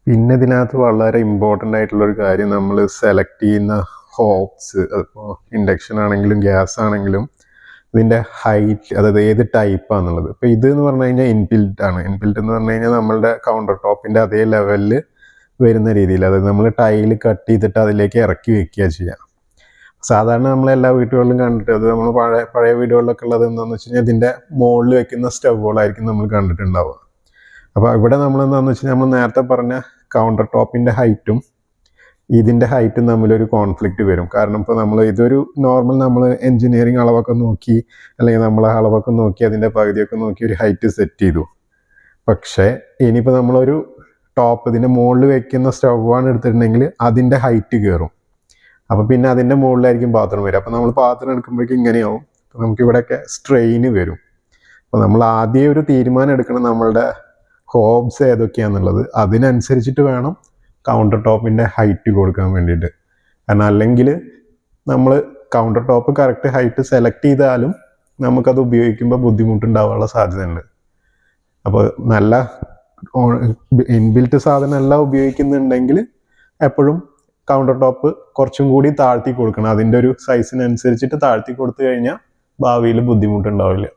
പിന്നെ ഇതിനകത്ത് വളരെ ഇമ്പോർട്ടൻ്റ് ആയിട്ടുള്ളൊരു കാര്യം നമ്മൾ സെലക്ട് ചെയ്യുന്ന ഹോബ്സ്, അതിപ്പോൾ ഇൻഡക്ഷൻ ആണെങ്കിലും ഗ്യാസ് ആണെങ്കിലും ഇതിൻ്റെ ഹൈറ്റ്, അതായത് ഏത് ടൈപ്പാണെന്നുള്ളത്. ഇപ്പോൾ ഇത് എന്ന് പറഞ്ഞു കഴിഞ്ഞാൽ ഇൻബിൽറ്റ് ആണ്. ഇൻബിൽറ്റ് എന്ന് പറഞ്ഞു കഴിഞ്ഞാൽ നമ്മളുടെ കൗണ്ടർ ടോപ്പിൻ്റെ അതേ ലെവലിൽ വരുന്ന രീതിയിൽ, അതായത് നമ്മൾ ടൈല് കട്ട് ചെയ്തിട്ട് അതിലേക്ക് ഇറക്കി വെക്കുക ചെയ്യുക. സാധാരണ നമ്മളെല്ലാ വീടുകളിലും കണ്ടിട്ട്, അത് നമ്മൾ പഴയ വീടുകളിലൊക്കെ ഉള്ളത് എന്താണെന്ന് വെച്ച് കഴിഞ്ഞാൽ ഇതിൻ്റെ മുകളിൽ വെക്കുന്ന സ്റ്റവുകളായിരിക്കും നമ്മൾ കണ്ടിട്ടുണ്ടാവുക. അപ്പോൾ ഇവിടെ നമ്മൾ എന്താണെന്ന് വെച്ച് കഴിഞ്ഞാൽ നമ്മൾ നേരത്തെ പറഞ്ഞ കൗണ്ടർ ടോപ്പിൻ്റെ ഹൈറ്റും ഇതിൻ്റെ ഹൈറ്റും തമ്മിലൊരു കോൺഫ്ലിക്റ്റ് വരും. കാരണം ഇപ്പോൾ നമ്മൾ ഇതൊരു നോർമൽ നമ്മൾ എൻജിനീയറിങ് അളവൊക്കെ നോക്കി, അല്ലെങ്കിൽ നമ്മളെ അളവൊക്കെ നോക്കി അതിൻ്റെ പകുതിയൊക്കെ നോക്കി ഒരു ഹൈറ്റ് സെറ്റ് ചെയ്തു. പക്ഷേ ഇനിയിപ്പോൾ നമ്മളൊരു ടോപ്പ് ഇതിൻ്റെ മുകളിൽ വെക്കുന്ന സ്റ്റവാണ് എടുത്തിട്ടുണ്ടെങ്കിൽ അതിൻ്റെ ഹൈറ്റ് കയറും. അപ്പോൾ പിന്നെ അതിൻ്റെ മുകളിലായിരിക്കും പാത്രം വരിക. അപ്പോൾ നമ്മൾ പാത്രം എടുക്കുമ്പോഴേക്കും ഇങ്ങനെയാവും. അപ്പോൾ നമുക്കിവിടെയൊക്കെ സ്ട്രെയിന് വരും. അപ്പോൾ നമ്മൾ ആദ്യം ഒരു തീരുമാനം എടുക്കണം നമ്മളുടെ ഹോബ്സ് ഏതൊക്കെയാണെന്നുള്ളത്. അതിനനുസരിച്ചിട്ട് വേണം കൗണ്ടർ ടോപ്പിൻ്റെ ഹൈറ്റ് കൊടുക്കാൻ വേണ്ടിയിട്ട്. കാരണം അല്ലെങ്കിൽ നമ്മൾ counter top correct height select ചെയ്താലും നമുക്കത് ഉപയോഗിക്കുമ്പോൾ ബുദ്ധിമുട്ടുണ്ടാവാനുള്ള സാധ്യതയുണ്ട്. അപ്പോൾ നല്ല ഇൻബിൽറ്റ് സാധനമല്ല ഉപയോഗിക്കുന്നുണ്ടെങ്കിൽ എപ്പോഴും കൗണ്ടർ ടോപ്പ് കുറച്ചും കൂടി താഴ്ത്തി കൊടുക്കണം. അതിൻ്റെ ഒരു സൈസിനനുസരിച്ചിട്ട് താഴ്ത്തി കൊടുത്തു കഴിഞ്ഞാൽ ഭാവിയിൽ ബുദ്ധിമുട്ടുണ്ടാവില്ല.